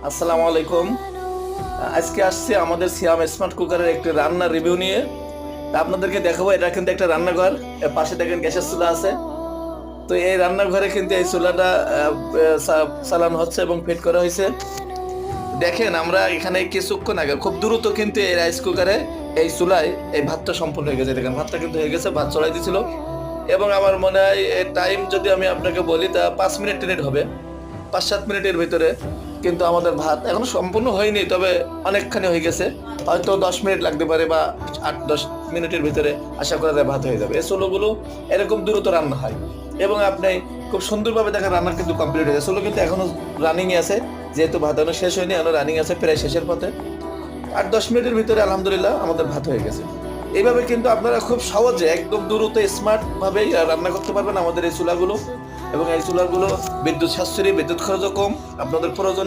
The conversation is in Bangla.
আসসালামু আলাইকুম। আজকে আসছি আমাদের সিয়াম স্মার্ট কুকারের একটি রান্নার রিভিউ নিয়ে। তা আপনাদেরকে দেখাবো, এটা কিন্তু একটা রান্নাঘর। এর পাশে দেখেন গ্যাসের চুলা আছে। তো এই রান্নাঘরে কিন্তু এই চুলাটা চালানো হচ্ছে এবং ফিট করা হয়েছে। দেখেন, আমরা এখানে কিছুক্ষণ আগে খুব দ্রুত কিন্তু এই রাইস কুকারে এই চুলায় এই ভাতটা সম্পূর্ণ হয়ে গেছে। দেখেন ভাতটা কিন্তু হয়ে গেছে, ভাত চড়াই দিছিল। এবং আমার মনে হয় টাইম যদি আমি আপনাকে বলি তা 5 মিনিট টিনিট হবে, 5-7 মিনিটের ভিতরে কিন্তু আমাদের ভাত এখনো সম্পূর্ণ হয়নি, তবে অনেকখানি হয়ে গেছে। হয়তো 10 মিনিট লাগতে পারে বা 8-10 মিনিটের ভিতরে আশা করা যায় ভাত হয়ে যাবে। এই চুলোগুলো এরকম দ্রুত রান্না হয় এবং আপনি খুব সুন্দরভাবে দেখেন রান্না কিন্তু কমপ্লিট হয়ে গেছে। চুলো কিন্তু এখনো রানিংয়ে আছে, যেহেতু ভাত এখনো শেষ হয়নি, এখনো রানিং আছে, প্রায় শেষের পথে। 8-10 মিনিটের ভিতরে আলহামদুলিল্লাহ আমাদের ভাত হয়ে গেছে। এইভাবে কিন্তু আপনারা খুব সহজে একদম দ্রুত স্মার্ট ভাবে রান্না করতে পারবেন আমাদের এই চুলাগুলো। এবং এই চুলাগুলো বিদ্যুৎ সাশ্রয়ী, বিদ্যুৎ খরচও কম। আপনাদের প্রয়োজনে